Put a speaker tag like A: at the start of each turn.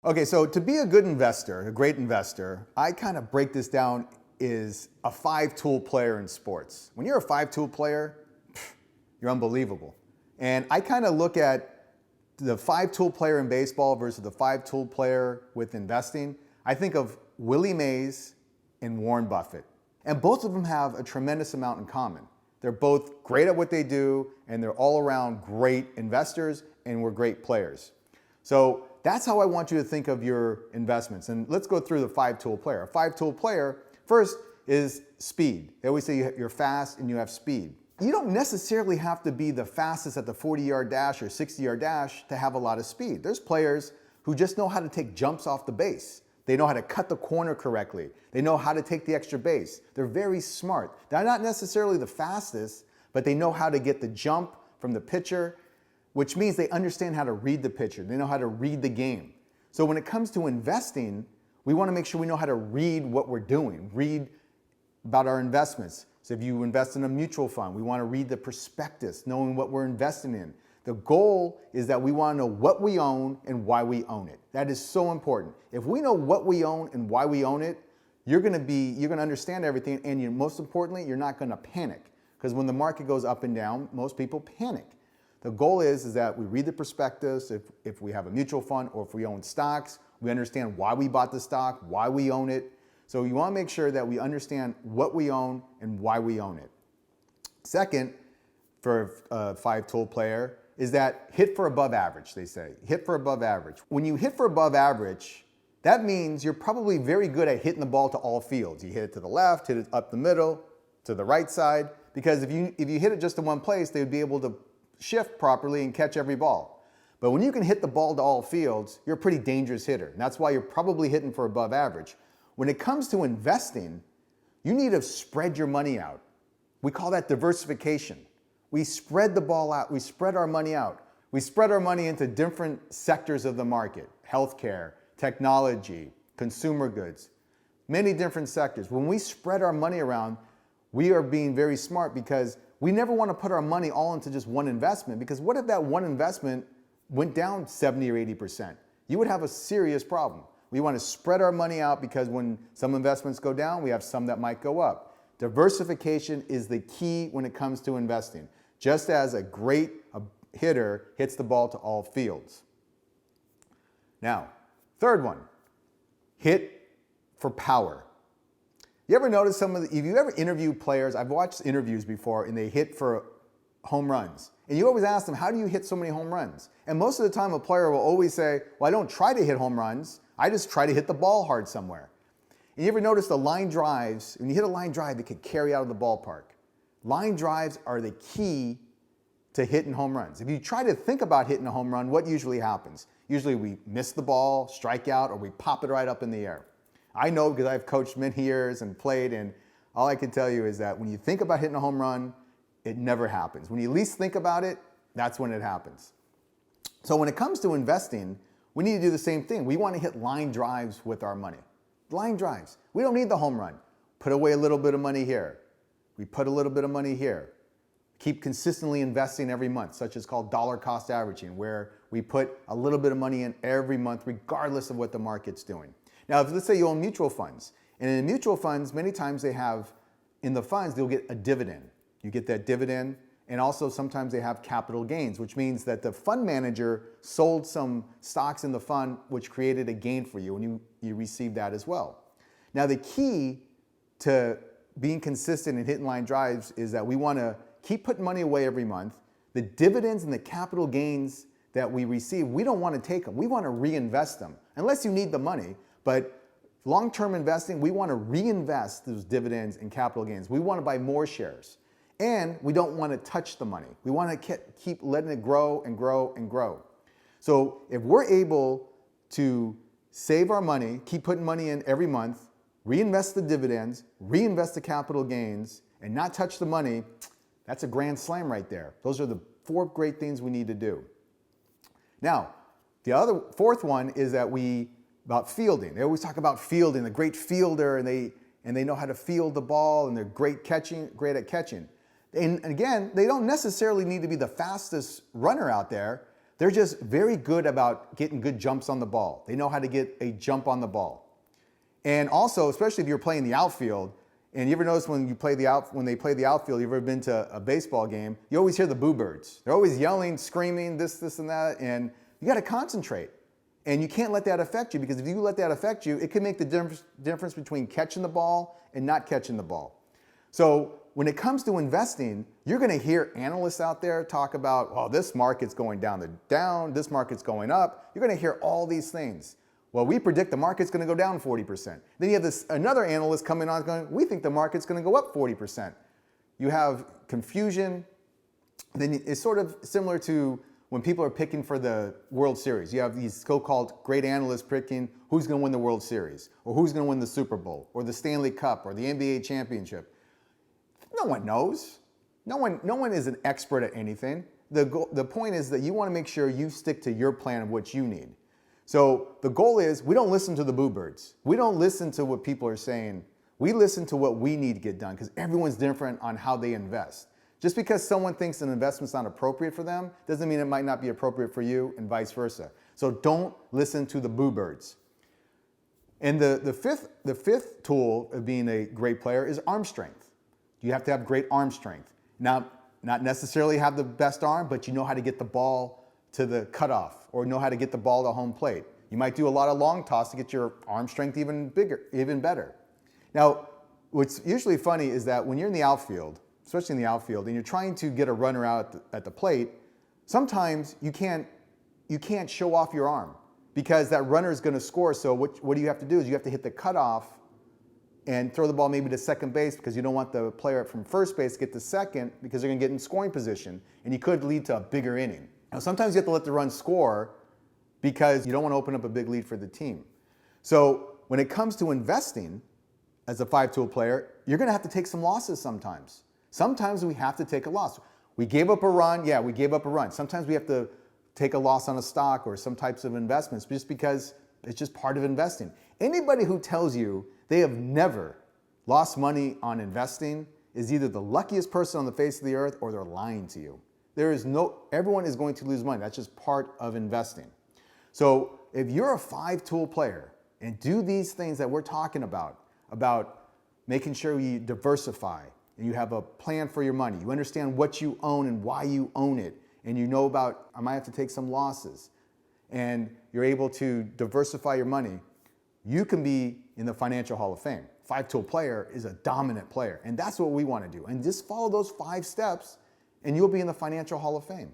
A: Okay, so to be a good investor, a great investor, I kind of break this down is a 5-tool player in sports. When you're a 5-tool player, you're unbelievable. And I kind of look at the 5-tool player in baseball versus the 5-tool player with investing. I think of Willie Mays and Warren Buffett. And both of them have a tremendous amount in common. They're both great at what they do, and they're all around great investors, and we're great players. So that's how I want you to think of your investments. And let's go through the 5-tool player. A 5-tool player, first, is speed. They always say you're fast and you have speed. You don't necessarily have to be the fastest at the 40-yard dash or 60-yard dash to have a lot of speed. There's players who just know how to take jumps off the base. They know how to cut the corner correctly. They know how to take the extra base. They're very smart. They're not necessarily the fastest, but they know how to get the jump from the pitcher, which means they understand how to read the pitcher. They know how to read the game. So when it comes to investing, we want to make sure we know how to read what we're doing, read about our investments. So if you invest in a mutual fund, we want to read the prospectus, knowing what we're investing in. The goal is that we want to know what we own and why we own it. That is so important. If we know what we own and why we own it, you're going to understand everything, and most importantly, you're not going to panic. Because when the market goes up and down, most people panic. The goal is that we read the prospectus. If we have a mutual fund or if we own stocks, we understand why we bought the stock, why we own it. So you want to make sure that we understand what we own and why we own it. Second, for a 5-tool player, is that hit for above average, they say. Hit for above average. When you hit for above average, that means you're probably very good at hitting the ball to all fields. You hit it to the left, hit it up the middle, to the right side, because if you hit it just in one place, they would be able to shift properly and catch every ball. But when you can hit the ball to all fields, you're a pretty dangerous hitter. And that's why you're probably hitting for above average. When it comes to investing, you need to spread your money out. We call that diversification. We spread the ball out. We spread our money out. We spread our money into different sectors of the market: healthcare, technology, consumer goods, many different sectors. When we spread our money around, we are being very smart, because we never want to put our money all into just one investment, because what if that one investment went down 70 or 80%? You would have a serious problem. We want to spread our money out, because when some investments go down, we have some that might go up. Diversification is the key when it comes to investing. Just as a great hitter hits the ball to all fields. Now, third one, hit for power. You ever notice if you ever interview players, I've watched interviews before, and they hit for home runs. And you always ask them, how do you hit so many home runs? And most of the time a player will always say, well, I don't try to hit home runs. I just try to hit the ball hard somewhere. And you ever notice the line drives, when you hit a line drive, it could carry out of the ballpark. Line drives are the key to hitting home runs. If you try to think about hitting a home run, what usually happens? Usually we miss the ball, strike out, or we pop it right up in the air. I know, because I've coached many years and played, and all I can tell you is that when you think about hitting a home run, it never happens. When you least think about it, that's when it happens. So when it comes to investing, we need to do the same thing. We want to hit line drives with our money. Line drives. We don't need the home run. Put away a little bit of money here. We put a little bit of money here. Keep consistently investing every month, such as called dollar cost averaging, where we put a little bit of money in every month, regardless of what the market's doing. Now, let's say you own mutual funds. And in mutual funds, many times they have, in the funds, they'll get a dividend. You get that dividend, and also sometimes they have capital gains, which means that the fund manager sold some stocks in the fund, which created a gain for you, and you receive that as well. Now, the key to being consistent and hitting line drives is that we want to keep putting money away every month. The dividends and the capital gains that we receive, we don't want to take them. We want to reinvest them, unless you need the money. But long-term investing, we want to reinvest those dividends and capital gains. We want to buy more shares. And we don't want to touch the money. We want to keep letting it grow and grow and grow. So if we're able to save our money, keep putting money in every month, reinvest the dividends, reinvest the capital gains, and not touch the money, that's a grand slam right there. Those are the 4 great things we need to do. Now, the fourth one is that about fielding. They always talk about fielding, the great fielder, and they know how to field the ball, and they're great at catching. And again, they don't necessarily need to be the fastest runner out there. They're just very good about getting good jumps on the ball. They know how to get a jump on the ball. And also, especially if you're playing the outfield, and you ever notice when they play the outfield, you've ever been to a baseball game, you always hear the boo birds. They're always yelling, screaming, this, and that, and you got to concentrate. And you can't let that affect you, because if you let that affect you, it can make the difference between catching the ball and not catching the ball. So when it comes to investing, you're going to hear analysts out there talk about, oh, this market's going down, this market's going up. You're going to hear all these things. Well, we predict the market's going to go down 40%. Then you have another analyst coming on going, we think the market's going to go up 40%. You have confusion. Then it's sort of similar to when people are picking for the World Series. You have these so-called great analysts picking who's going to win the World Series, or who's going to win the Super Bowl, or the Stanley Cup, or the NBA championship. No one knows. No one is an expert at anything. The point is that you want to make sure you stick to your plan of what you need. So the goal is, we don't listen to the boo birds. We don't listen to what people are saying. We listen to what we need to get done, because everyone's different on how they invest. Just because someone thinks an investment's not appropriate for them doesn't mean it might not be appropriate for you, and vice versa. So don't listen to the boo birds. And the fifth tool of being a great player is arm strength. You have to have great arm strength. Now, not necessarily have the best arm, but you know how to get the ball to the cutoff, or know how to get the ball to home plate. You might do a lot of long toss to get your arm strength even better. Now, what's usually funny is that when you're in the outfield, especially in the outfield, and you're trying to get a runner out at the plate, sometimes you can't show off your arm, because that runner is going to score. So what do you have to do is you have to hit the cutoff and throw the ball maybe to second base, because you don't want the player from first base to get to second, because they're going to get in scoring position, and you could lead to a bigger inning. Now, sometimes you have to let the run score, because you don't want to open up a big lead for the team. So when it comes to investing as a 5-tool player, you're going to have to take some losses sometimes. Sometimes we have to take a loss. We gave up a run. Yeah, we gave up a run. Sometimes we have to take a loss on a stock or some types of investments, just because it's just part of investing. Anybody who tells you they have never lost money on investing is either the luckiest person on the face of the earth, or they're lying to you. Everyone is going to lose money. That's just part of investing. So if you're a 5-tool player and do these things that we're talking about making sure you diversify, and you have a plan for your money, you understand what you own and why you own it, and you know about, I might have to take some losses, and you're able to diversify your money, you can be in the Financial Hall of Fame. 5-tool player is a dominant player, and that's what we want to do. And just follow those 5 steps, and you'll be in the Financial Hall of Fame.